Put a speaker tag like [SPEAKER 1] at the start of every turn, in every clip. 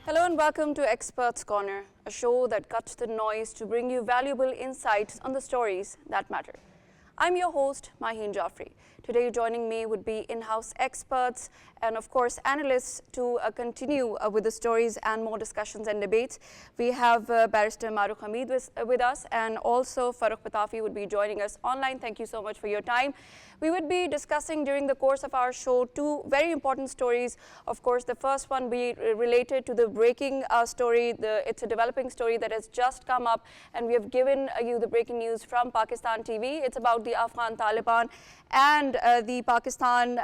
[SPEAKER 1] Hello and welcome to Experts Corner, a show that cuts the noise to bring you valuable insights on the stories that matter. I'm your host, Maheen Jaffrey. Today joining me would be in-house experts and of course analysts to continue with the stories and more discussions and debates. We have Barrister Mahrukh Hameed with us, and also Farrukh Pitafi would be joining us online. Thank you so much for your time. We would be discussing during the course of our show two very important stories. Of course, the first one be related to the breaking story. It's a developing story that has just come up, and we have given you the breaking news from Pakistan TV. It's about the Afghan Taliban and the Pakistan.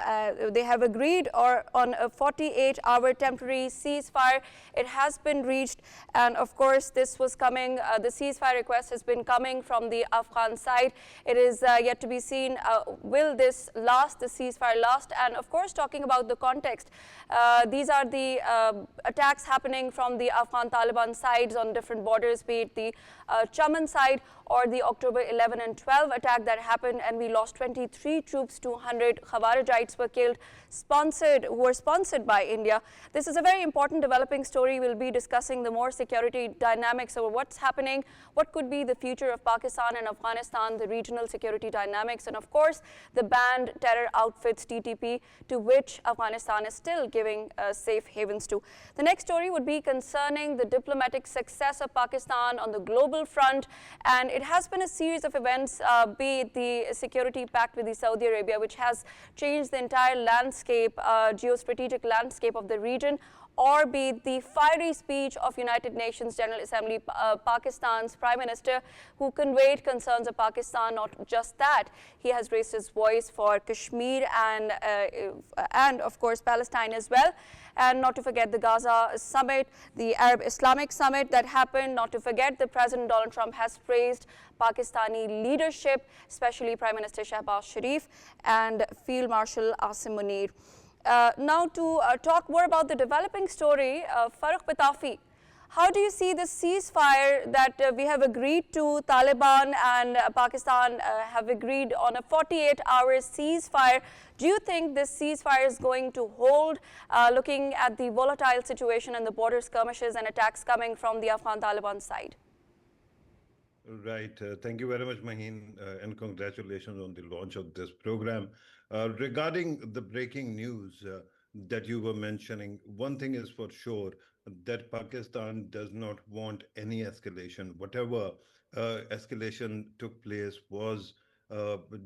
[SPEAKER 1] They have agreed on a 48-hour temporary ceasefire. It has been reached, and of course, this was coming. The ceasefire request has been coming from the Afghan side. It is yet to be seen. Will this last, the ceasefire last? And of course, talking about the context, these are the attacks happening from the Afghan Taliban sides on different borders, be it the Chaman side or the October 11 and 12 attack that happened, and we lost 23 troops, 200 Khawarijites were killed, who were sponsored by India. This is a very important developing story. We'll be discussing the more security dynamics over what's happening, what could be the future of Pakistan and Afghanistan, the regional security dynamics, and of course, the banned terror outfits, TTP, to which Afghanistan is still giving safe havens to. The next story would be concerning the diplomatic success of Pakistan on the global front, and it has been a series of events, be it the security pact with the Saudi Arabia, which has changed the entire landscape, geostrategic landscape of the region, or be it the fiery speech of United Nations General Assembly, Pakistan's Prime Minister, who conveyed concerns of Pakistan. Not just that, he has raised his voice for Kashmir and of course Palestine as well. And not to forget the Gaza summit, the Arab Islamic summit that happened. Not to forget, the President Donald Trump has praised Pakistani leadership, especially Prime Minister Shehbaz Sharif and Field Marshal Asim Munir. Now to talk more about the developing story, Farrukh Pitafi, how do you see the ceasefire that we have agreed to? Taliban and Pakistan have agreed on a 48-hour ceasefire. Do you think this ceasefire is going to hold, looking at the volatile situation and the border skirmishes and attacks coming from the Afghan Taliban side?
[SPEAKER 2] Right. Thank you very much, Maheen, and congratulations on the launch of this program. Regarding the breaking news that you were mentioning, one thing is for sure, that Pakistan does not want any escalation. Whatever escalation took place was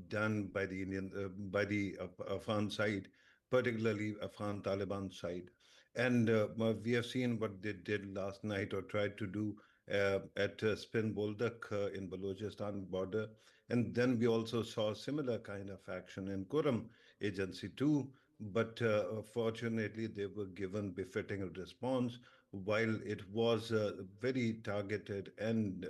[SPEAKER 2] done by the Afghan side, particularly Afghan Taliban side. And we have seen what they did last night or tried to do at Spin Boldak in Balochistan border. And then we also saw similar kind of action in Kuram Agency too. But fortunately, they were given befitting response. While it was a very targeted and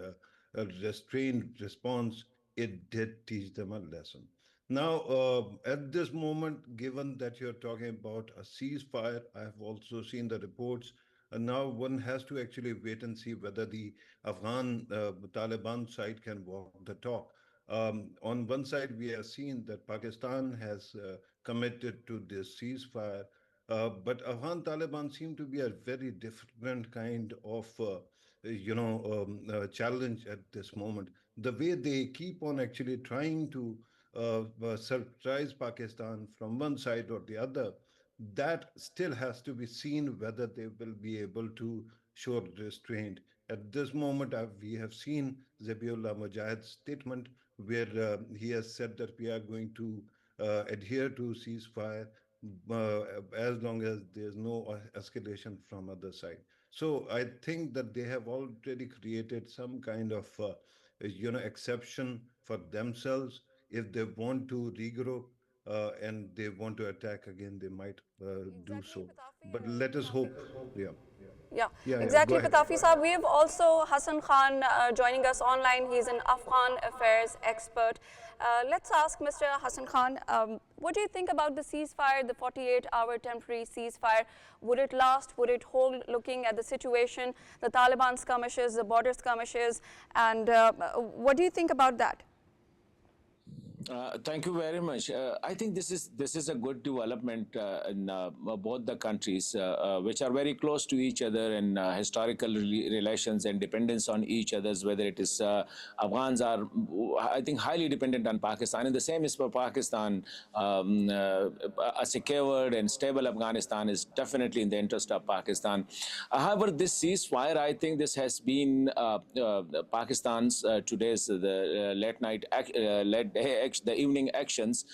[SPEAKER 2] a restrained response, it did teach them a lesson. Now, at this moment, given that you're talking about a ceasefire, I have also seen the reports. And now one has to actually wait and see whether the Afghan Taliban side can walk the talk. On one side, we have seen that Pakistan has committed to this ceasefire, but Afghan Taliban seem to be a very different kind of, challenge at this moment. The way they keep on actually trying to surprise Pakistan from one side or the other, that still has to be seen whether they will be able to show restraint. At this moment, we have seen Zabiullah Mujahid's statement where he has said that we are going to adhere to ceasefire as long as there's no escalation from other side. So I think that they have already created some kind of exception for themselves. If they want to regroup and they want to attack again, they might do
[SPEAKER 1] Exactly,
[SPEAKER 2] so.
[SPEAKER 1] Pitafi.
[SPEAKER 2] But let us hope. Yeah.
[SPEAKER 1] Yeah,
[SPEAKER 2] Go
[SPEAKER 1] exactly,
[SPEAKER 2] ahead.
[SPEAKER 1] Pitafi Saab. We have also Hassan Khan joining us online. He's an Afghan affairs expert. Let's ask Mr. Hassan Khan, what do you think about the ceasefire, the 48-hour temporary ceasefire? Would it last? Would it hold, looking at the situation, the Taliban skirmishes, the border skirmishes, and what do you think about that?
[SPEAKER 3] Thank you very much. I think this is a good development in both the countries, which are very close to each other in historical relations and dependence on each other's. Whether it is Afghans are, I think, highly dependent on Pakistan, and the same is for Pakistan. A secured and stable Afghanistan is definitely in the interest of Pakistan. However, this ceasefire, I think, this has been Pakistan's today's the late night, late day the evening actions,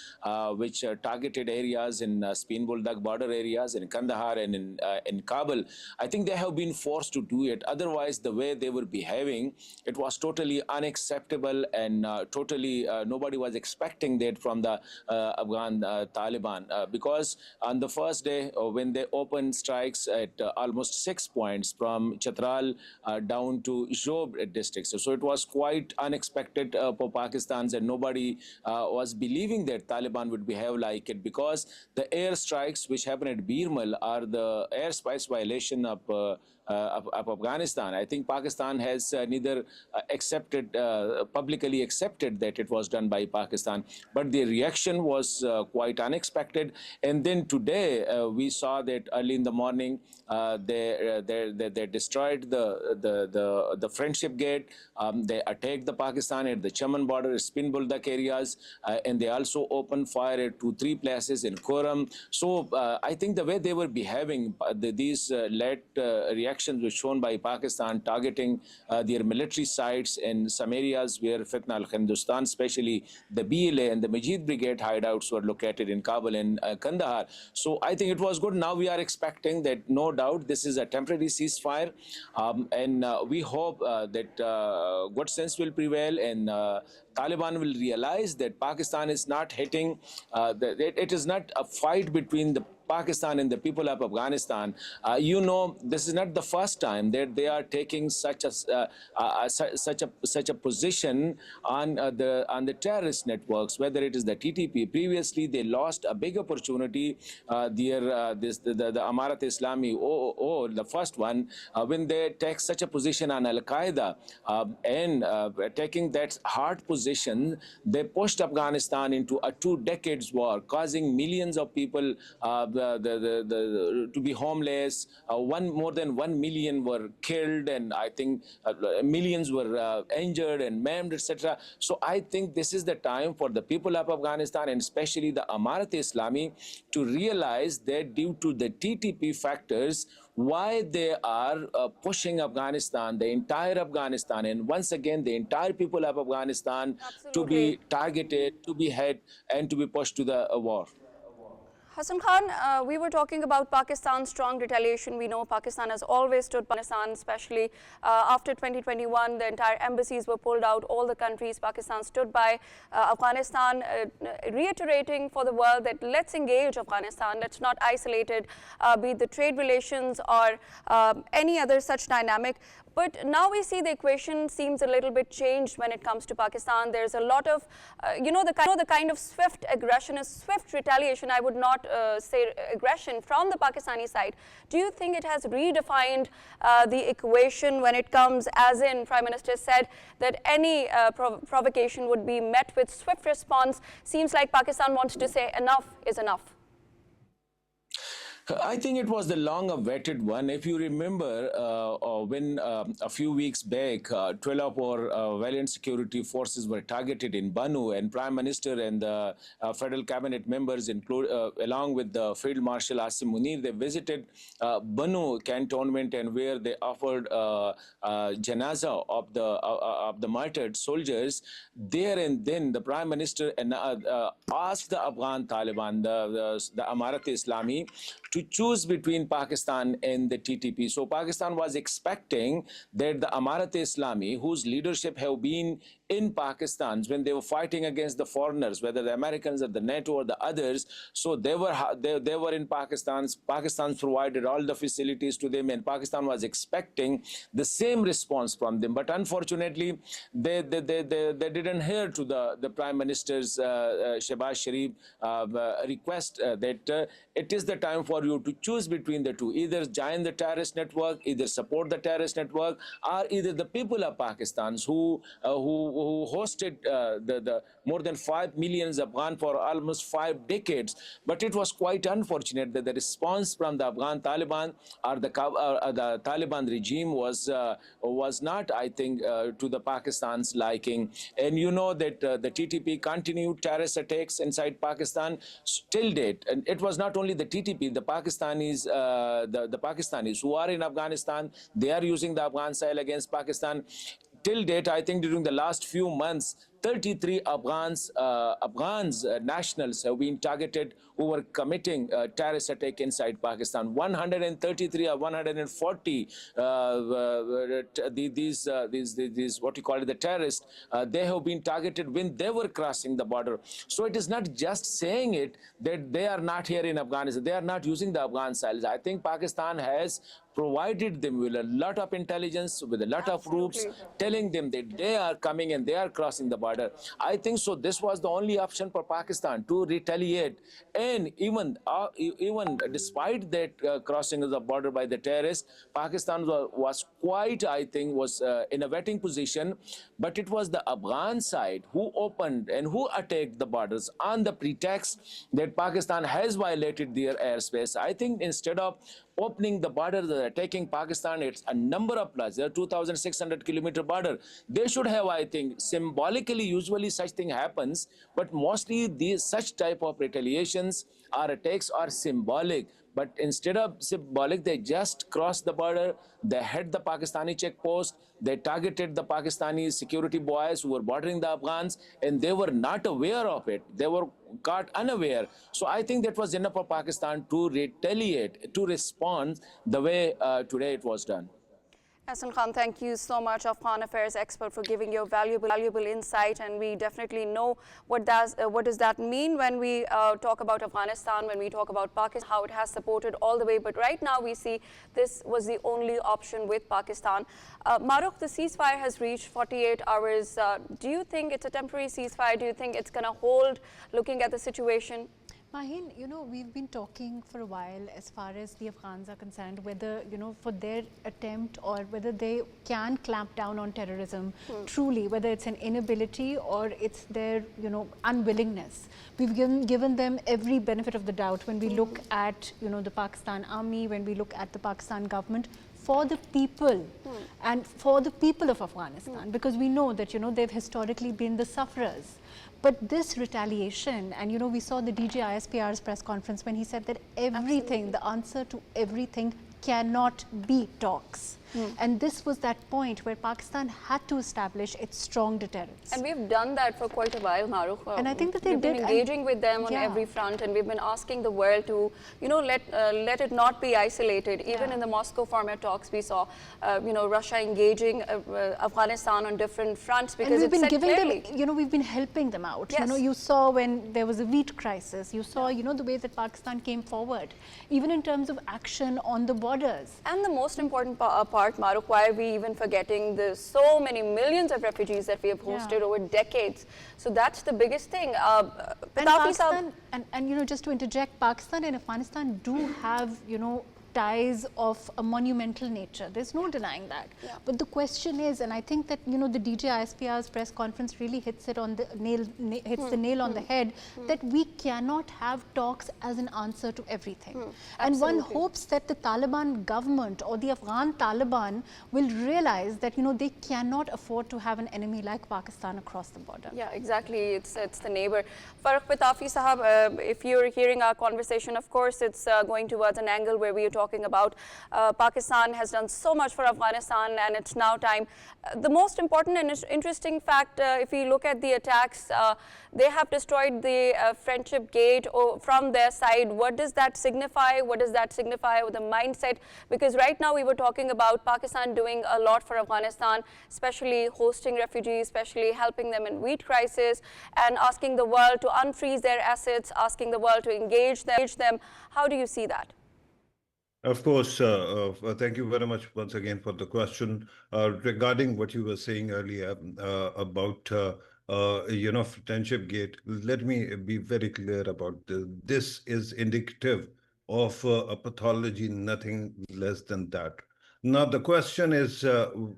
[SPEAKER 3] which targeted areas in Spin Buldak border areas in Kandahar and in Kabul. I think they have been forced to do it. Otherwise, the way they were behaving, it was totally unacceptable, and totally nobody was expecting that from the Afghan Taliban. Because on the first day, when they opened strikes at almost 6 points from Chatral down to Job districts, so it was quite unexpected for Pakistans, and nobody was believing that Taliban would behave like it, because the air strikes which happened at Birmal are the airspace violation of Afghanistan. I think Pakistan has neither publicly accepted that it was done by Pakistan, but the reaction was quite unexpected. And then today we saw that early in the morning they destroyed the Friendship Gate. They attacked the Pakistan at the Chaman border, Spin Buldak areas, and they also opened fire at 2-3 places in Koram. So I think the way they were behaving, these late reactions were shown by Pakistan, targeting their military sites in some areas where Fitna al-Hindustan, especially the BLA and the Majid Brigade hideouts, were located in Kabul and Kandahar. So I think it was good. Now we are expecting that, no doubt, this is a temporary ceasefire, and we hope that good sense will prevail, and Taliban will realize that Pakistan is not hitting, it is not a fight between the Pakistan and the people of Afghanistan. This is not the first time that they are taking such a position on the terrorist networks, whether it is the TTP. Previously, they lost a big opportunity. The Amarat Islami, the first one, when they take such a position on Al Qaeda, and taking that hard position, they pushed Afghanistan into a 2 decades war, causing millions of people to be homeless. More than 1 million were killed, and I think millions were injured and maimed, etc. So I think this is the time for the people of Afghanistan, and especially the Amarat Islami, to realize that due to the TTP factors, why they are pushing Afghanistan, the entire Afghanistan, and once again the entire people of Afghanistan, to be targeted, to be hit, and to be pushed to the war.
[SPEAKER 1] Hassan Khan, we were talking about Pakistan's strong retaliation. We know Pakistan has always stood by Pakistan, especially after 2021. The entire embassies were pulled out. All the countries Pakistan stood by Afghanistan, reiterating for the world that let's engage Afghanistan. Let's not isolate it, be it the trade relations or any other such dynamic. But now we see the equation seems a little bit changed when it comes to Pakistan. There's a lot of, the kind of swift aggression, a swift retaliation. I would not say aggression from the Pakistani side. Do you think it has redefined the equation when it comes, as in Prime Minister said, that any provocation would be met with swift response? Seems like Pakistan wants to say enough is enough.
[SPEAKER 3] I think it was the long-awaited one. If you remember, when a few weeks back, 12 of our valiant security forces were targeted in Banu, and Prime Minister and the federal cabinet members, along with the Field Marshal Asim Munir, they visited Banu cantonment, and where they offered janaza of the martyred soldiers. There and then, the Prime Minister asked the Afghan Taliban, the Amarat Islami, to choose between Pakistan and the TTP. So Pakistan was expecting that the Amarat Islami, whose leadership have been in Pakistan when they were fighting against the foreigners, whether the Americans or the NATO or the others, so they were in Pakistan. Pakistan provided all the facilities to them, and Pakistan was expecting the same response from them. But unfortunately, they didn't hear to the Prime Minister's Shehbaz Sharif request that it is the time for you to choose between the two. Either join the terrorist network, either support the terrorist network, or either the people of Pakistan who who hosted the more than 5 million Afghan for almost 5 decades. But it was quite unfortunate that the response from the Afghan Taliban or the Taliban regime was not, I think, to the Pakistan's liking. And you know that the TTP continued terrorist attacks inside Pakistan till date. And it was not only the TTP, the Pakistanis, the Pakistanis who are in Afghanistan, they are using the Afghan soil against Pakistan. Till date, I think during the last few months, 33 Afghans nationals have been targeted who were committing terrorist attack inside Pakistan. 133 or 140 these what you call it, the terrorists, they have been targeted when they were crossing the border. So it is not just saying it that they are not here in Afghanistan, they are not using the Afghan soils. I think Pakistan has provided them with a lot of intelligence, with a lot of proofs, telling them that they are coming and they are crossing the border. I think so. This was the only option for Pakistan to retaliate. And even despite that crossing of the border by the terrorists, Pakistan was quite, I think, was in a wetting position. But it was the Afghan side who opened and who attacked the borders on the pretext that Pakistan has violated their airspace. I think instead of opening the border, attacking Pakistan, it's a number of plus, 2,600-kilometer border. They should have, I think, symbolically, usually such thing happens, but mostly these such type of retaliations or attacks are symbolic. But instead of symbolic, they just crossed the border, they hit the Pakistani checkpost, they targeted the Pakistani security boys who were bordering the Afghans, and they were not aware of it. They were caught unaware. So I think that was enough for Pakistan to retaliate, to respond the way today it was done.
[SPEAKER 1] Hassan Khan, thank you so much, Afghan Affairs expert, for giving your valuable insight. And we definitely know what does that mean when we talk about Afghanistan, when we talk about Pakistan, how it has supported all the way. But right now we see this was the only option with Pakistan. Mahrukh, the ceasefire has reached 48 hours. Do you think it's a temporary ceasefire? Do you think it's going to hold, looking at the situation?
[SPEAKER 4] Maheen, we've been talking for a while as far as the Afghans are concerned, whether, for their attempt or whether they can clamp down on terrorism truly, whether it's an inability or it's their, unwillingness. We've given them every benefit of the doubt when we look at, the Pakistan army, when we look at the Pakistan government, for the people and for the people of Afghanistan, because we know that, they've historically been the sufferers. But this retaliation, and we saw the DGISPR's press conference when he said that everything, the answer to everything cannot be talks. And this was that point where Pakistan had to establish its strong deterrence.
[SPEAKER 1] And we've done that for quite a while, Mahrukh.
[SPEAKER 4] And I think that
[SPEAKER 1] we've been engaging with them on every front, and we've been asking the world to, let it not be isolated. Even in the Moscow format talks, we saw, Russia engaging Afghanistan on different fronts because
[SPEAKER 4] we've been giving
[SPEAKER 1] clearly
[SPEAKER 4] them, we've been helping them out.
[SPEAKER 1] Yes.
[SPEAKER 4] You saw when there was a wheat crisis, you saw, the way that Pakistan came forward, even in terms of action on the borders.
[SPEAKER 1] And the most important part, Mahrukh, why are we even forgetting the so many millions of refugees that we have hosted over decades? So that's the biggest thing.
[SPEAKER 4] Pakistan, and just to interject, Pakistan and Afghanistan do have, ties of a monumental nature. There's no denying that. But the question is, and I think that the DGISPR's press conference really hits it on the nail on the head, that we cannot have talks as an answer to everything. And one hopes that the Taliban government or the Afghan Taliban will realize that they cannot afford to have an enemy like Pakistan across the border.
[SPEAKER 1] Yeah, exactly. It's the neighbor. Farrukh Pitafi Sahab, if you're hearing our conversation, of course, it's going towards an angle where we are talking about Pakistan has done so much for Afghanistan, and it's now time. The most important and interesting fact, if you look at the attacks, they have destroyed the Friendship Gate from their side. What does that signify? What does that signify with the mindset? Because right now we were talking about Pakistan doing a lot for Afghanistan, especially hosting refugees, especially helping them in wheat crisis, and asking the world to unfreeze their assets, asking the world to engage them. How do you see that?
[SPEAKER 2] Of course, thank you very much once again for the question. Regarding what you were saying earlier about, Friendship Gate, let me be very clear about this. This is indicative of a pathology, nothing less than that. Now, the question is,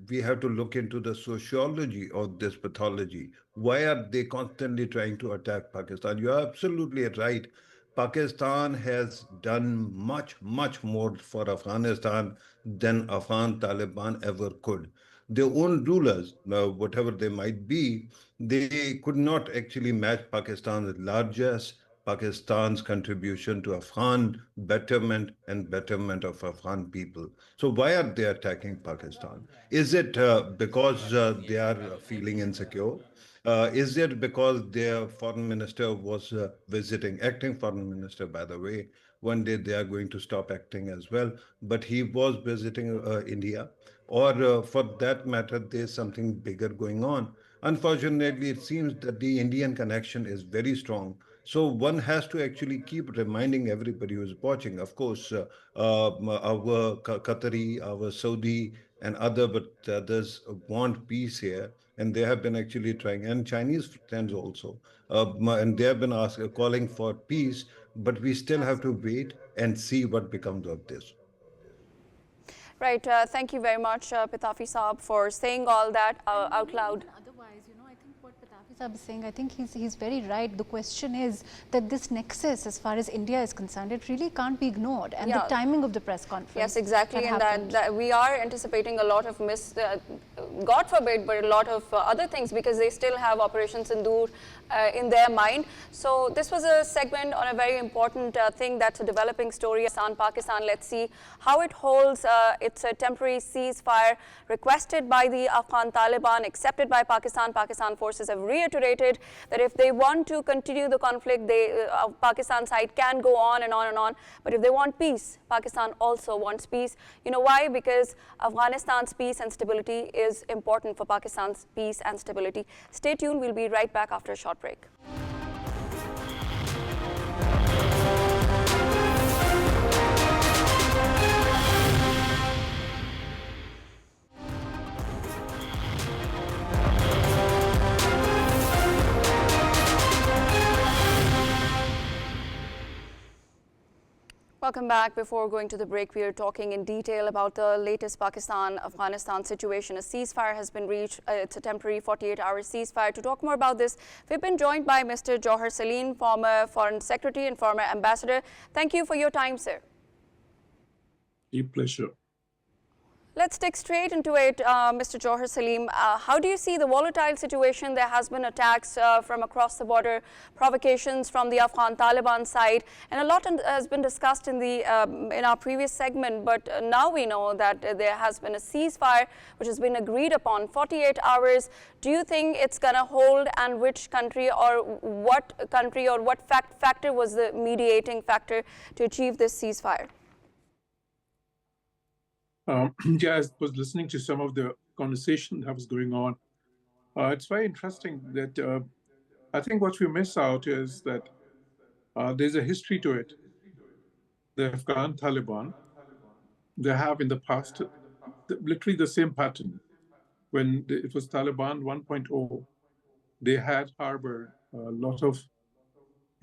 [SPEAKER 2] we have to look into the sociology of this pathology. Why are they constantly trying to attack Pakistan? You are absolutely right. Pakistan has done much, much more for Afghanistan than Afghan Taliban ever could. Their own rulers, whatever they might be, they could not actually match Pakistan's largesse, Pakistan's contribution to Afghan betterment and betterment of Afghan people. So why are they attacking Pakistan? Is it because they are feeling insecure? Is it because their foreign minister was visiting, acting foreign minister, by the way? One day they are going to stop acting as well, but he was visiting India. Or for that matter, there's something bigger going on. Unfortunately, it seems that the Indian connection is very strong. So one has to actually keep reminding everybody who's watching. Of course, our Qatari, our Saudi, and other but others want peace here, and they have been actually trying, and Chinese friends also, and they have been calling for peace. But we still have to wait and see what becomes of this.
[SPEAKER 1] Right. Thank you very much, Pitafi Saab, for saying all that out loud.
[SPEAKER 4] Otherwise, I think what Pitafi Saab is saying, I think he's very right. The question is that this nexus, as far as India is concerned, it really can't be ignored. And the timing of the press conference.
[SPEAKER 1] Yes, exactly. And that we are anticipating a lot of God forbid, but a lot of other things, because they still have Operation Sindoor in their mind. So this was a segment on a very important thing that's a developing story. Pakistan, let's see how it holds its temporary ceasefire requested by the Afghan Taliban, accepted by Pakistan. Pakistan forces have reiterated that if they want to continue the conflict, Pakistan side can go on and on and on. But if they want peace, Pakistan also wants peace. You know why? Because Afghanistan's peace and stability is important for Pakistan's peace and stability. Stay tuned. We'll be right back after a short break. Welcome back. Before going to the break, we are talking in detail about the latest Pakistan-Afghanistan situation. A ceasefire has been reached. It's a temporary 48-hour ceasefire. To talk more about this, we've been joined by Mr. Jauhar Saleem, former Foreign Secretary and former Ambassador. Thank you for your time, sir.
[SPEAKER 5] Deep pleasure.
[SPEAKER 1] Let's stick straight into it, Mr. Jauhar Saleem. How do you see the volatile situation? There has been attacks from across the border, provocations from the Afghan Taliban side, and a lot has been discussed in our previous segment. But now we know that there has been a ceasefire which has been agreed upon, 48 hours. Do you think it's going to hold, and which country or what factor was the mediating factor to achieve this ceasefire?
[SPEAKER 5] Yeah, I was listening to some of the conversation that was going on. It's very interesting that I think what we miss out is that there's a history to it. The Afghan Taliban, they have in the past literally the same pattern. When it was Taliban 1.0, they had harbored a lot of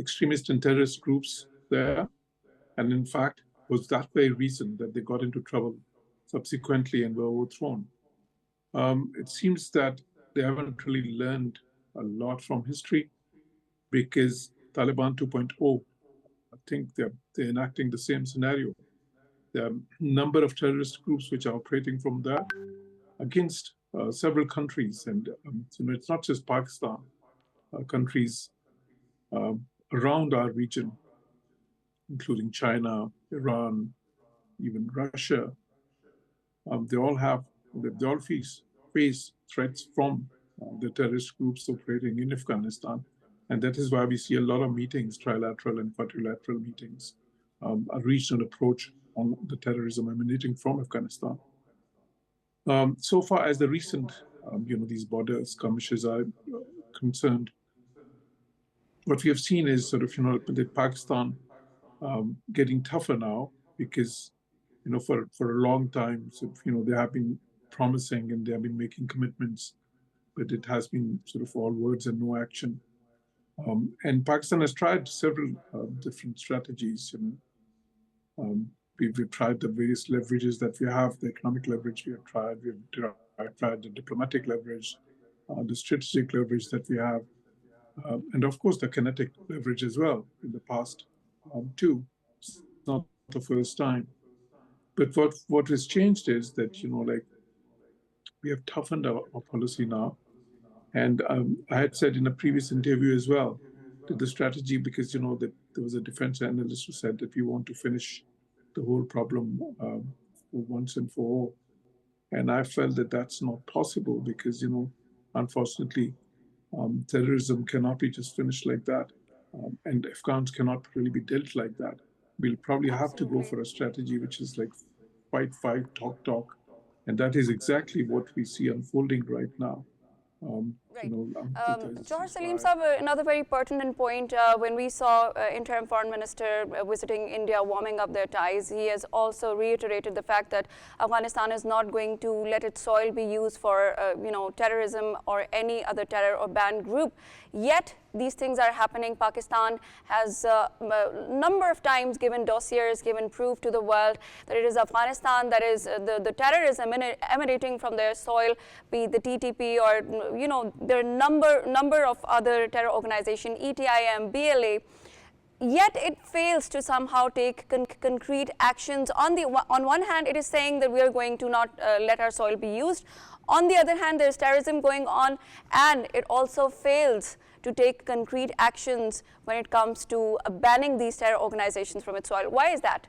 [SPEAKER 5] extremist and terrorist groups there. And in fact, it was that very reason that they got into trouble subsequently and were overthrown. It seems that they haven't really learned a lot from history, because Taliban 2.0, I think they're enacting the same scenario. There are a number of terrorist groups which are operating from there against several countries. And it's not just Pakistan, countries around our region, including China, Iran, even Russia. They all face threats from the terrorist groups operating in Afghanistan. And that is why we see a lot of meetings, trilateral and quadrilateral meetings, a regional approach on the terrorism emanating from Afghanistan. So far as the recent, these border skirmishes are concerned, what we have seen is sort of, that Pakistan getting tougher now, because for a long time, so, they have been promising and they have been making commitments, but it has been sort of all words and no action. And Pakistan has tried several different strategies. we've tried the various leverages that we have, the economic leverage we have tried, tried the diplomatic leverage, the strategic leverage that we have, and of course the kinetic leverage as well in the past too. It's not the first time. But what has changed is that, like, we have toughened our policy now. And I had said in a previous interview as well that the strategy, because, that there was a defense analyst who said that we want to finish the whole problem for once and for all. And I felt that that's not possible because, unfortunately, terrorism cannot be just finished like that. And Afghans cannot really be dealt like that. We'll probably have to go for a strategy which is like fight, talk. And that is exactly what we see unfolding right now.
[SPEAKER 1] Right. Jauhar Saleem
[SPEAKER 5] ceasefire.
[SPEAKER 1] sir, another very pertinent point, when we saw interim foreign minister visiting India, warming up their ties, he has also reiterated the fact that Afghanistan is not going to let its soil be used for terrorism or any other terror or banned group. Yet these things are happening. Pakistan has a number of times given dossiers, given proof to the world that it is Afghanistan that is the terrorism emanating from their soil, be it the TTP or there are number of other terror organizations, ETIM, BLA. Yet it fails to somehow take concrete actions. On one hand, it is saying that we are going to not let our soil be used. On the other hand, there is terrorism going on, and it also fails to take concrete actions when it comes to banning these terror organizations from its soil. Why is that?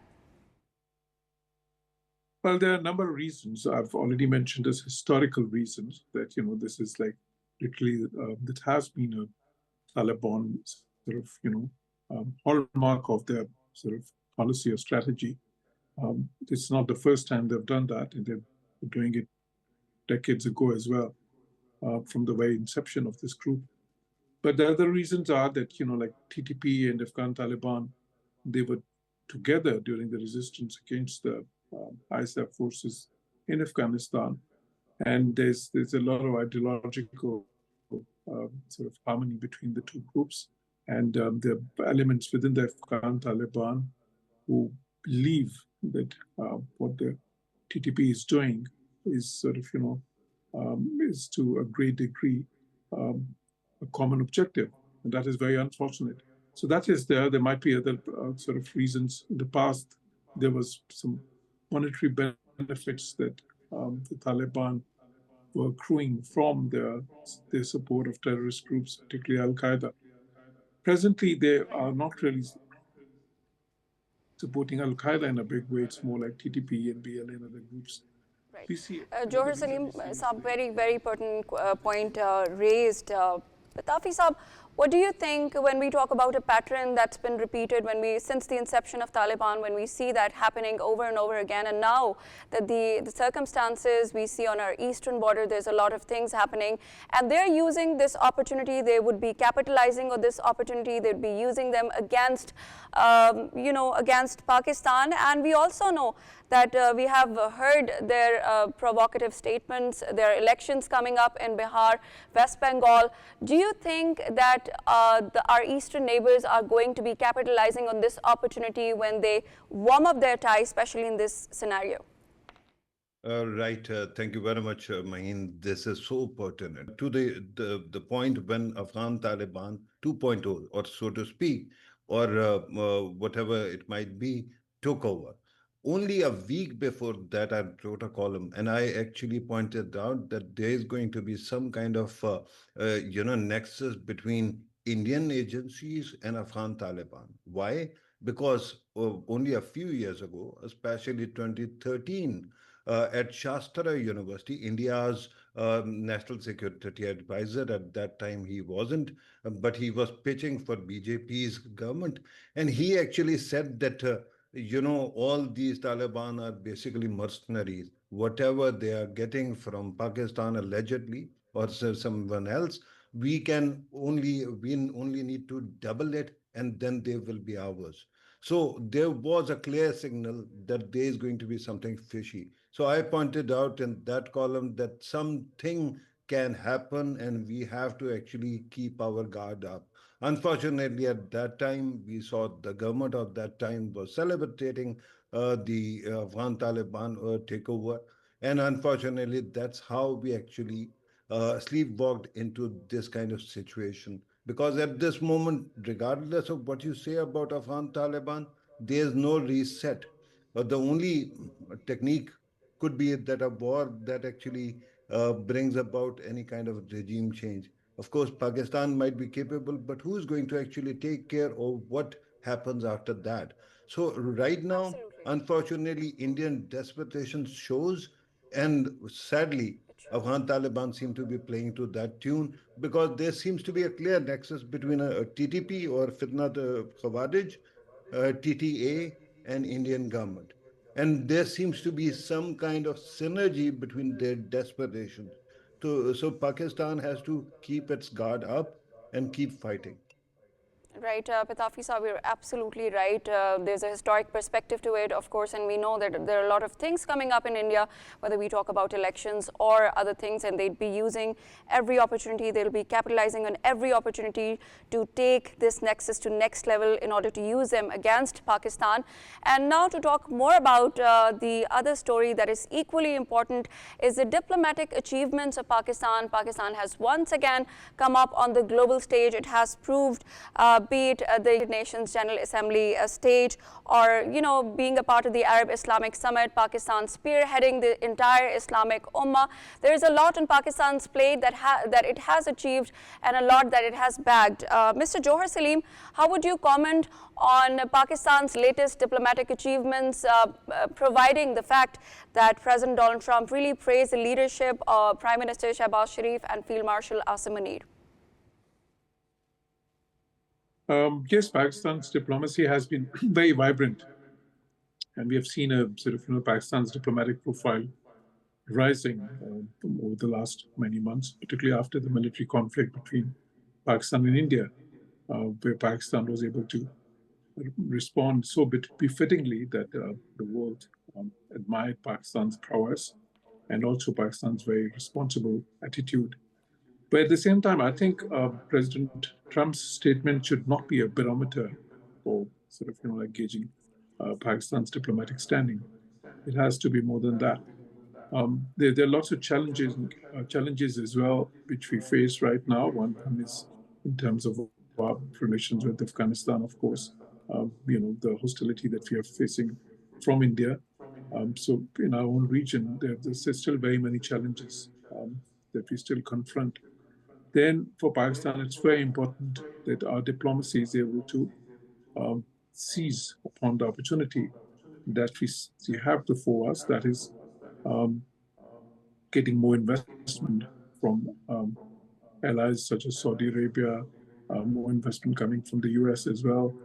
[SPEAKER 5] Well, there are a number of reasons. I've already mentioned as historical reasons that, this is like literally, that has been a Taliban sort of, hallmark of their sort of policy or strategy. It's not the first time they've done that, and they're doing it decades ago as well, from the very inception of this group. But the other reasons are that, like TTP and Afghan Taliban, they were together during the resistance against the Aizaz forces in Afghanistan. And there's a lot of ideological sort of harmony between the two groups. And the elements within the Afghan Taliban who believe that what the TTP is doing is sort of, is to a great degree a common objective. And that is very unfortunate. So that is there. There might be other sort of reasons. In the past, there was some monetary benefits that the Taliban were accruing from their support of terrorist groups, particularly Al-Qaeda. Presently, they are not really supporting Al-Qaeda in a big way. It's more like TTP and BLA and other groups.
[SPEAKER 1] Right.
[SPEAKER 5] We see
[SPEAKER 1] Jauhar Saleem, some very, very pertinent point raised. Pitafi Saab, what do you think when we talk about a pattern that's been repeated since the inception of Taliban, when we see that happening over and over again, and now that the circumstances we see on our eastern border, there's a lot of things happening, and they're using this opportunity, they would be capitalizing on this opportunity, they'd be using them against, against Pakistan, and we also know that we have heard their provocative statements, their elections coming up in Bihar, West Bengal. Do you think that our eastern neighbors are going to be capitalizing on this opportunity when they warm up their ties, especially in this scenario?
[SPEAKER 2] Right. Thank you very much, Maheen. This is so pertinent to the point when Afghan Taliban 2.0, or so to speak, or whatever it might be, took over. Only a week before that, I wrote a column, and I actually pointed out that there is going to be some kind of, nexus between Indian agencies and Afghan Taliban. Why? Because only a few years ago, especially 2013, at Shastra University, India's national security advisor, at that time he wasn't, but he was pitching for BJP's government, and he actually said that all these Taliban are basically mercenaries. Whatever they are getting from Pakistan allegedly or someone else, we only need to double it, and then they will be ours. So there was a clear signal that there is going to be something fishy. So I pointed out in that column that something can happen, and we have to actually keep our guard up. Unfortunately, at that time, we saw the government of that time was celebrating the Afghan Taliban takeover. And unfortunately, that's how we actually sleepwalked into this kind of situation. Because at this moment, regardless of what you say about Afghan Taliban, there's no reset. The only technique could be that a war that actually brings about any kind of regime change. Of course, Pakistan might be capable, but who's going to actually take care of what happens after that? So, right now,
[SPEAKER 1] Absolutely.
[SPEAKER 2] unfortunately, Indian desperation shows, and sadly,
[SPEAKER 1] It shows.
[SPEAKER 2] Afghan Taliban seem to be playing to that tune because there seems to be a clear nexus between a TTP or Fitnat Khawarij, TTA, and Indian government. And there seems to be some kind of synergy between their desperations. So Pakistan has to keep its guard up and keep fighting.
[SPEAKER 1] Right, Pitafi Saab, you're absolutely right. There's a historic perspective to it, of course, and we know that there are a lot of things coming up in India, whether we talk about elections or other things, and they'd be using every opportunity. They'll be capitalizing on every opportunity to take this nexus to next level in order to use them against Pakistan. And now to talk more about the other story that is equally important is the diplomatic achievements of Pakistan. Pakistan has once again come up on the global stage. It has proved be it the United Nations General Assembly stage or, being a part of the Arab Islamic Summit, Pakistan spearheading the entire Islamic Ummah. There is a lot on Pakistan's plate that it has achieved and a lot that it has bagged. Mr. Jauhar Saleem, how would you comment on Pakistan's latest diplomatic achievements, providing the fact that President Donald Trump really praised the leadership of Prime Minister Shehbaz Sharif and Field Marshal Asim Munir?
[SPEAKER 5] Yes, Pakistan's diplomacy has been very vibrant, and we have seen a sort of Pakistan's diplomatic profile rising over the last many months, particularly after the military conflict between Pakistan and India, where Pakistan was able to respond so befittingly that the world admired Pakistan's prowess and also Pakistan's very responsible attitude. But at the same time, I think President Trump's statement should not be a barometer for sort of like gauging Pakistan's diplomatic standing. It has to be more than that. There are lots of challenges as well which we face right now. One is in terms of our relations with Afghanistan, of course. The hostility that we are facing from India. So in our own region, there's still very many challenges that we still confront. Then for Pakistan, it's very important that our diplomacy is able to seize upon the opportunity that we have before us, that is getting more investment from allies such as Saudi Arabia, more investment coming from the US as well,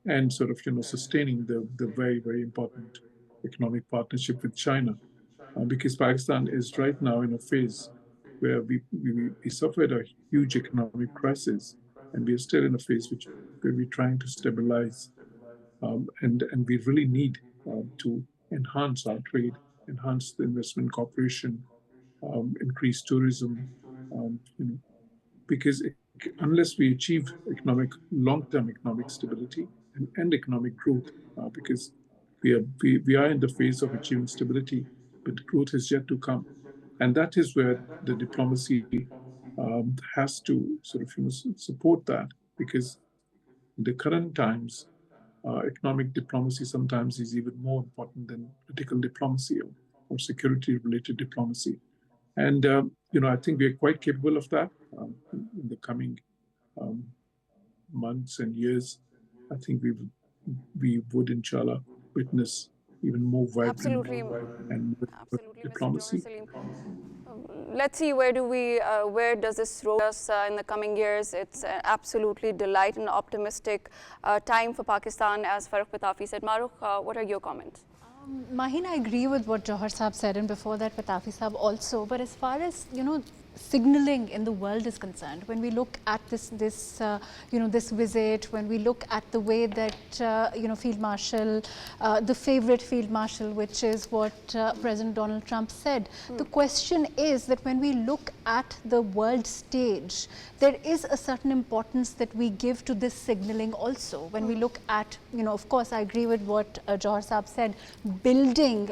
[SPEAKER 5] and sort of sustaining the very, very important economic partnership with China, because Pakistan is right now in a phase where we suffered a huge economic crisis, and we are still in a phase where we're trying to stabilize, and we really need to enhance our trade, enhance the investment cooperation, increase tourism, because unless we achieve long-term economic stability and economic growth, because we are in the phase of achieving stability, but growth is yet to come. And that is where the diplomacy has to sort of support that, because in the current times, economic diplomacy sometimes is even more important than political diplomacy or security-related diplomacy. And I think we are quite capable of that in the coming months and years. I think we would, inshallah, witness even more vibrant and diplomacy.
[SPEAKER 1] Let's see where does this roll us in the coming years. It's absolutely delight and optimistic time for Pakistan, as Farrukh Pitafi said. Mahrukh, what are your comments?
[SPEAKER 4] Maheen, I agree with what Jauhar Saab said, and before that Pitafi Saab also. But as far as signaling in the world is concerned, when we look at this visit, when we look at the way that Field Marshal, the favorite Field Marshal, which is what President Donald Trump said, the question is that when we look at the world stage, there is a certain importance that we give to this signaling also. When we look at, of course, I agree with what Jauhar Saab said, building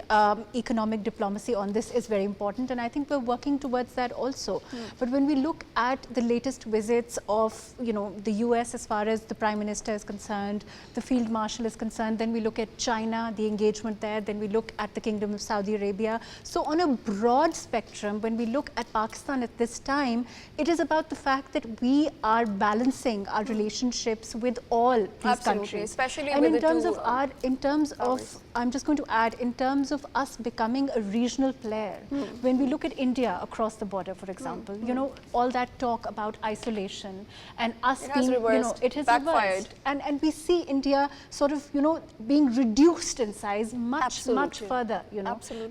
[SPEAKER 4] economic diplomacy on this is very important, and I think we're working towards that also. But when we look at the latest visits of, the US as far as the Prime Minister is concerned, the Field Marshal is concerned, then we look at China, the engagement there, then we look at the Kingdom of Saudi Arabia. So on a broad spectrum, when we look at Pakistan at this time, it is about the fact that we are balancing our relationships with all these countries.
[SPEAKER 1] Especially
[SPEAKER 4] and
[SPEAKER 1] with
[SPEAKER 4] in terms
[SPEAKER 1] two,
[SPEAKER 4] of in terms of, I'm just going to add, in terms of us becoming a regional player, when we look at India across the border, for example, all that talk about isolation and us being, it has reversed. And we see India sort of, being reduced in size much further,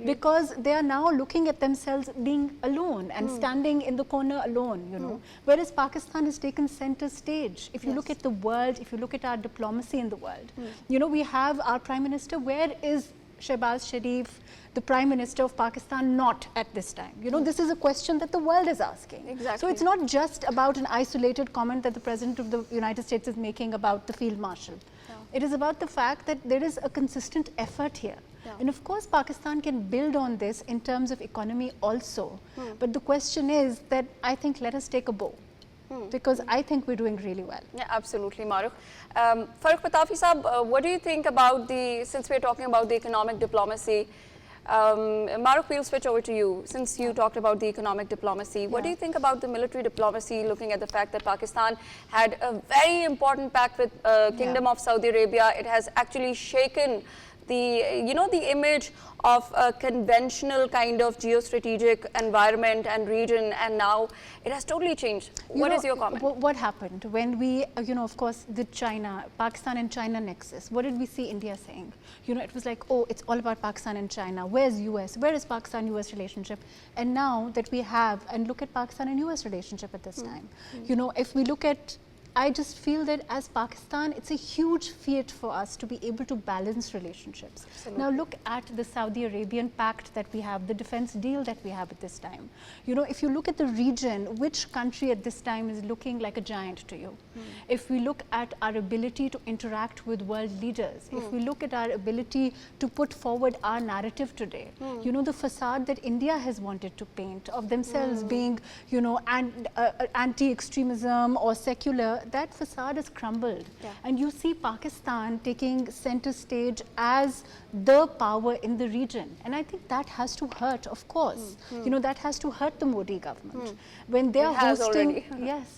[SPEAKER 4] because they are now looking at themselves being alone and standing in the corner alone, whereas Pakistan has taken center stage. If you look at the world, if you look at our diplomacy in the world, we have our Prime Minister. Where is Shehbaz Sharif, the Prime Minister of Pakistan, not at this time? This is a question that the world is asking.
[SPEAKER 1] Exactly.
[SPEAKER 4] So it's not just about an isolated comment that the President of the United States is making about the Field Marshal. It is about the fact that there is a consistent effort here. And of course, Pakistan can build on this in terms of economy also. But the question is that I think let us take a bow. Because I think we're doing really well.
[SPEAKER 1] Yeah, absolutely, Mahrukh. Farrukh Pitafi Saab, what do you think about since we're talking about the economic diplomacy, Mahrukh, we'll switch over to you. Since you talked about the economic diplomacy, what do you think about the military diplomacy, looking at the fact that Pakistan had a very important pact with Kingdom of Saudi Arabia? It has actually shaken the image of a conventional kind of geostrategic environment and region, and now it has totally changed. What is your comment?
[SPEAKER 4] What happened when we, of course, the Pakistan and China nexus? What did we see India saying? It was like, oh, it's all about Pakistan and China. Where's US? Where is Pakistan-US relationship? And now that we have, and look at Pakistan and US relationship at this time. If we look at, I just feel that as Pakistan, it's a huge feat for us to be able to balance relationships. Absolutely. Now look at the Saudi Arabian pact that we have, the defense deal that we have at this time. If you look at the region, which country at this time is looking like a giant to you? If we look at our ability to interact with world leaders, if we look at our ability to put forward our narrative today, the facade that India has wanted to paint of themselves being, anti-extremism or secular, that facade has crumbled. And you see Pakistan taking center stage as the power in the region. And I think that has to hurt, of course. That has to hurt the Modi government. When they are hosting,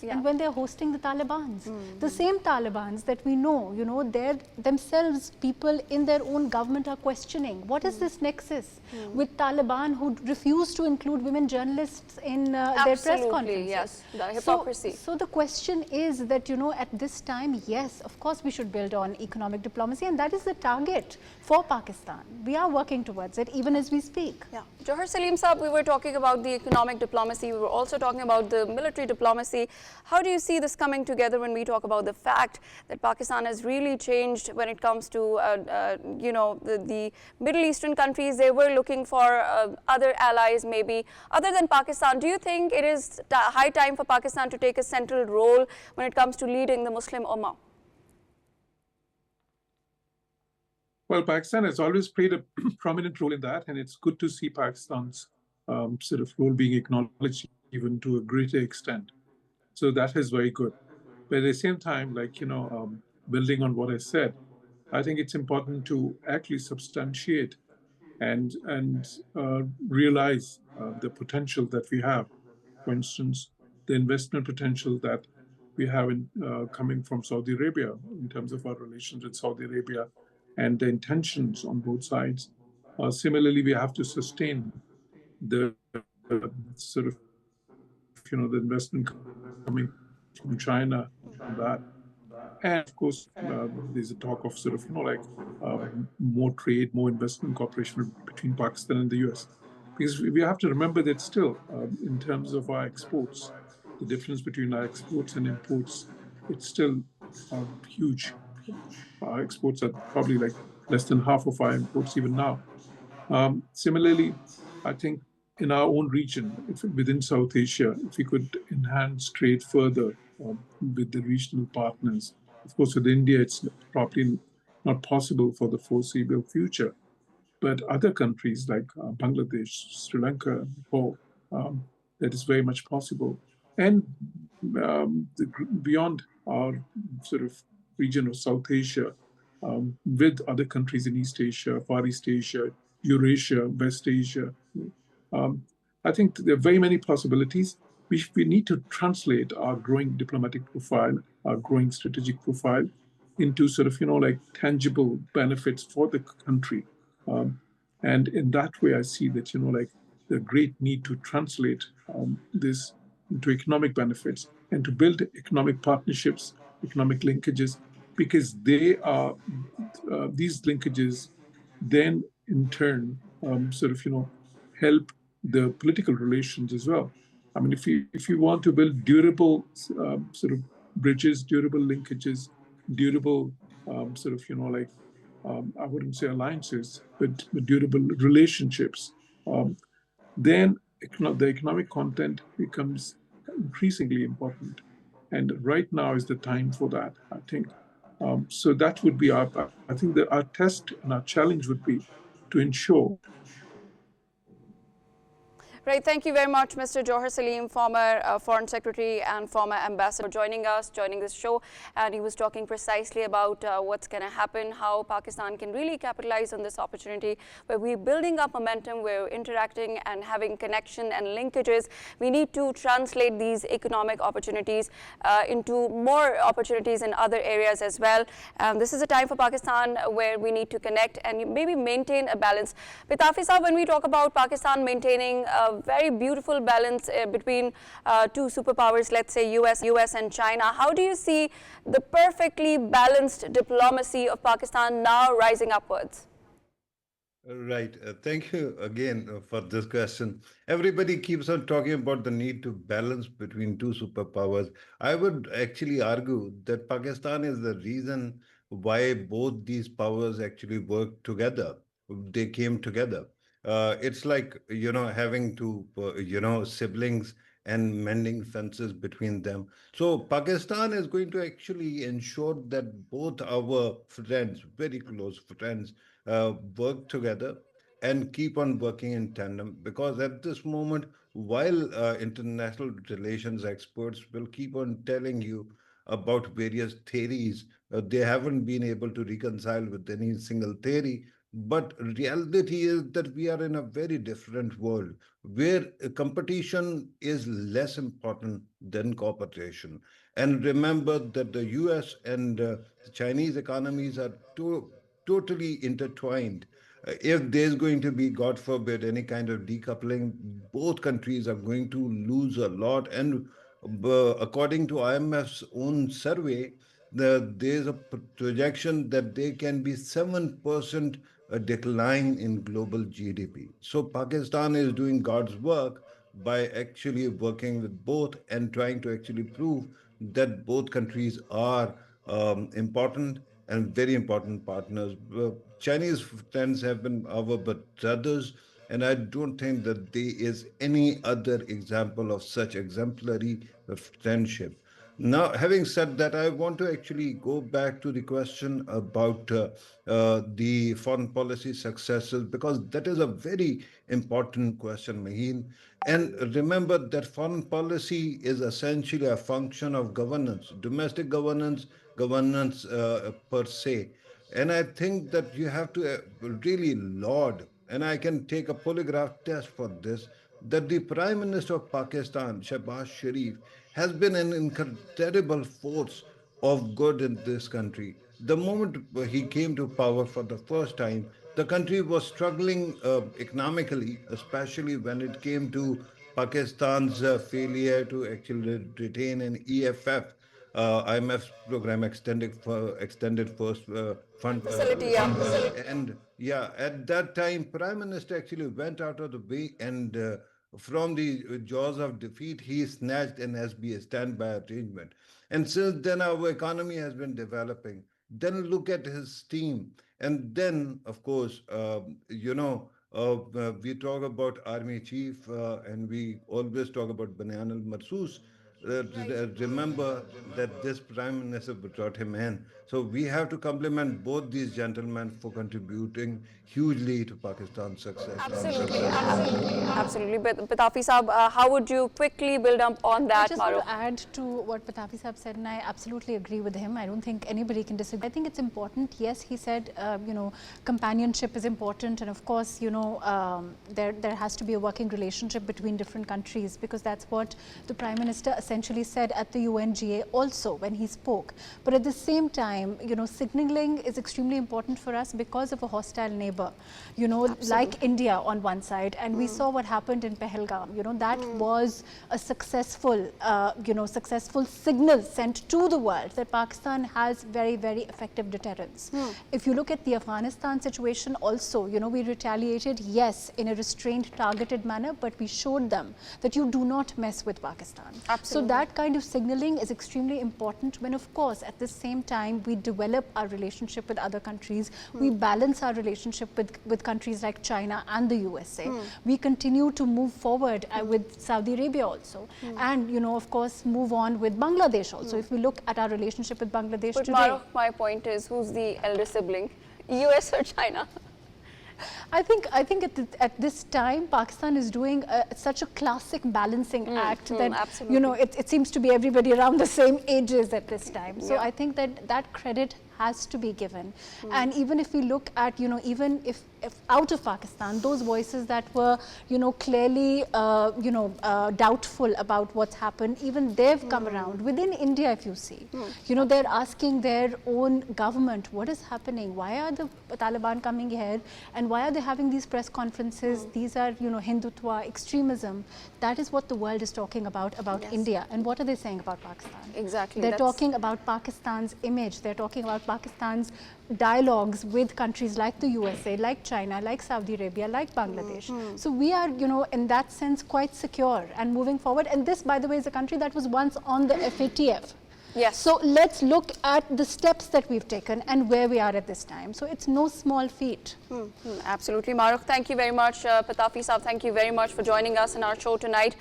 [SPEAKER 4] and when they are hosting the Talibans, the same Talibans that we know, they're themselves, people in their own government are questioning, what is this nexus with Taliban who refuse to include women journalists in their press conferences?
[SPEAKER 1] Yes, the hypocrisy.
[SPEAKER 4] So the question is that, at this time, yes, of course we should build on economic diplomacy, and that is the target for Pakistan. We are working towards it even as we speak.
[SPEAKER 1] Yeah. Jauhar Saleem Saab, we were talking about the economic diplomacy, we were also talking about the military diplomacy. How do you see this coming together when we talk about the fact that Pakistan has really changed when it comes to, the Middle Eastern countries? They were looking for other allies maybe other than Pakistan. Do you think it is high time for Pakistan to take a central role when it comes to leading the Muslim Ummah?
[SPEAKER 5] Well, Pakistan has always played a prominent role in that, and it's good to see Pakistan's sort of role being acknowledged even to a greater extent. So that is very good. But at the same time, building on what I said, I think it's important to actually substantiate and realize the potential that we have. For instance, the investment potential that we have coming from Saudi Arabia in terms of our relations with Saudi Arabia and the intentions on both sides. Similarly, we have to sustain the sort of, the investment coming from China on that. And of course, there's a talk of sort of, more trade, more investment cooperation between Pakistan and the US. because we have to remember that still, in terms of our exports, the difference between our exports and imports, it's still huge. Our exports are probably like less than half of our imports even now. Similarly, I think in our own region, if within South Asia, if we could enhance trade further with the regional partners. Of course, with India, it's probably not possible for the foreseeable future. But other countries like Bangladesh, Sri Lanka, Nepal, that is very much possible. And beyond our sort of region of South Asia, with other countries in East Asia, Far East Asia, Eurasia, West Asia. Um, I think there are very many possibilities. We need to translate our growing diplomatic profile, our growing strategic profile, into sort of, like tangible benefits for the country. And in that way, I see that, like the great need to translate this into economic benefits and to build economic partnerships, economic linkages, because they are these linkages then in turn sort of help the political relations as well. I mean, if you want to build durable sort of bridges, durable linkages, durable sort of like I wouldn't say alliances, but durable relationships, then the economic content becomes increasingly important. And right now is the time for that, I think. So that would be I think that our test and our challenge would be to ensure.
[SPEAKER 1] Right, thank you very much, Mr. Jauhar Saleem, former Foreign Secretary and former Ambassador, joining us, joining this show. And he was talking precisely about what's going to happen, how Pakistan can really capitalize on this opportunity, where we're building up momentum, we're interacting and having connection and linkages. We need to translate these economic opportunities into more opportunities in other areas as well. This is a time for Pakistan where we need to connect and maybe maintain a balance. Pitafi sahab, when we talk about Pakistan maintaining very beautiful balance between two superpowers, let's say US and China. How do you see the perfectly balanced diplomacy of Pakistan now rising upwards?
[SPEAKER 2] Right. Thank you again for this question. Everybody keeps on talking about the need to balance between two superpowers. I would actually argue that Pakistan is the reason why both these powers actually work together. They came together. It's like, having two, siblings and mending fences between them. So Pakistan is going to actually ensure that both our friends, very close friends, work together and keep on working in tandem, because at this moment, while international relations experts will keep on telling you about various theories, they haven't been able to reconcile with any single theory. But reality is that we are in a very different world where competition is less important than cooperation. And remember that the US and the Chinese economies are totally intertwined. If there's going to be, God forbid, any kind of decoupling, both countries are going to lose a lot. And according to IMF's own survey, there's a projection that there can be 7% a decline in global GDP. So Pakistan is doing God's work by actually working with both and trying to actually prove that both countries are important and very important partners. Chinese friends have been our brothers, and I don't think that there is any other example of such exemplary friendship. Now, having said that, I want to actually go back to the question about the foreign policy successes, because that is a very important question, Maheen. And remember that foreign policy is essentially a function of governance, domestic governance, governance per se. And I think that you have to really laud, and I can take a polygraph test for this, that the Prime Minister of Pakistan, Shehbaz Sharif, has been an incredible force of good in this country. The moment he came to power for the first time, the country was struggling economically, especially when it came to Pakistan's failure to actually retain an EFF. IMF's program extended first fund
[SPEAKER 1] Facility, yeah.
[SPEAKER 2] and yeah, at that time, Prime Minister actually went out of the way and from the jaws of defeat, he snatched an SBA standby arrangement. And since then, our economy has been developing. Then look at his team. And then, of course, we talk about Army Chief and we always talk about Banyan al-Marsus. Remember that this prime minister brought him in. So we have to compliment both these gentlemen for contributing hugely to Pakistan's success.
[SPEAKER 1] Absolutely. But Pitafi Saab, how would you quickly build up on that,
[SPEAKER 4] I just want
[SPEAKER 1] Mahrukh?
[SPEAKER 4] to add to what Pitafi Saab said, and I absolutely agree with him. I don't think anybody can disagree. I think it's important. Yes, he said, companionship is important, and of course, there has to be a working relationship between different countries, because that's what the Prime Minister essentially said at the UNGA also when he spoke. But at the same time, signaling is extremely important for us because of a hostile neighbor, like India on one side, and we saw what happened in Pahalgam. That was a successful, successful signal sent to the world that Pakistan has very, very effective deterrence. If you look at the Afghanistan situation also, we retaliated, yes, in a restrained, targeted manner, but we showed them that you do not mess with Pakistan.
[SPEAKER 1] Absolutely.
[SPEAKER 4] So that kind of signaling is extremely important when, of course, at the same time, we develop our relationship with other countries, we balance our relationship with countries like China and the USA. We continue to move forward with Saudi Arabia also, and, of course, move on with Bangladesh also. If we look at our relationship with Bangladesh
[SPEAKER 1] But
[SPEAKER 4] today.
[SPEAKER 1] Mahrukh, my point is, who's the elder sibling, US or China?
[SPEAKER 4] I think at this time, Pakistan is doing such a classic balancing act that,
[SPEAKER 1] absolutely.
[SPEAKER 4] it seems to be everybody around the same ages at this time. So I think that credit has to be given. And even if we look at, even if out of Pakistan, those voices that were, clearly, doubtful about what's happened, even they've come around. Within India, if you see, they're asking their own government, what is happening? Why are the Taliban coming here? And why are they having these press conferences? These are, Hindutva, extremism. That is what the world is talking about India. And what are they saying about Pakistan?
[SPEAKER 1] Exactly.
[SPEAKER 4] They're talking about Pakistan's image. They're talking about Pakistan's dialogues with countries like the USA, like China, like Saudi Arabia, like Bangladesh. So we are, in that sense, quite secure and moving forward. And this, by the way, is a country that was once on the FATF.
[SPEAKER 1] Yes.
[SPEAKER 4] So let's look at the steps that we've taken and where we are at this time. So it's no small feat.
[SPEAKER 1] Absolutely. Mahrukh, thank you very much. Pitafi Saab, thank you very much for joining us in our show tonight.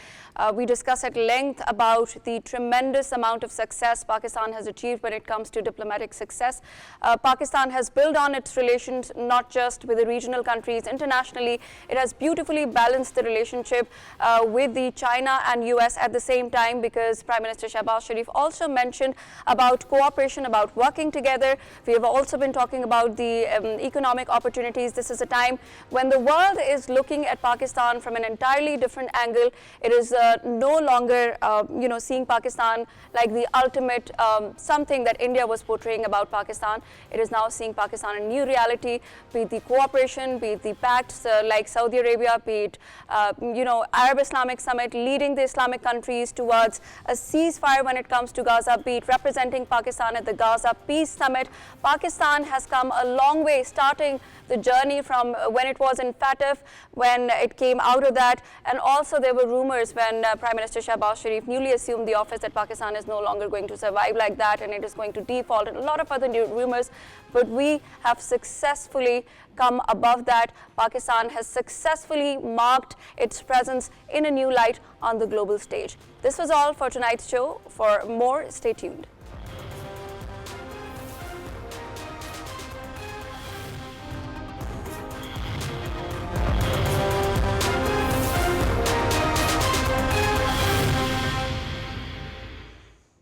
[SPEAKER 1] We discussed at length about the tremendous amount of success Pakistan has achieved when it comes to diplomatic success. Pakistan has built on its relations not just with the regional countries, internationally. It has beautifully balanced the relationship with the China and US at the same time, because Prime Minister Shehbaz Sharif also mentioned about cooperation, about working together. We have also been talking about the economic opportunities. This is a time when the world is looking at Pakistan from an entirely different angle. It is no longer, seeing Pakistan like the ultimate something that India was portraying about Pakistan. It is now seeing Pakistan in a new reality, be it the cooperation, be it the pacts like Saudi Arabia, be it, Arab Islamic Summit leading the Islamic countries towards a ceasefire when it comes to Gaza, be it representing Pakistan at the Gaza Peace Summit. Pakistan has come a long way, starting the journey from when it was in FATF, when it came out of that, and also there were rumors when Prime Minister Shehbaz Sharif newly assumed the office that Pakistan is no longer going to survive like that and it is going to default, and a lot of other new rumors. But we have successfully come above that. Pakistan has successfully marked its presence in a new light on the global stage. This was all for tonight's show. For more, stay tuned.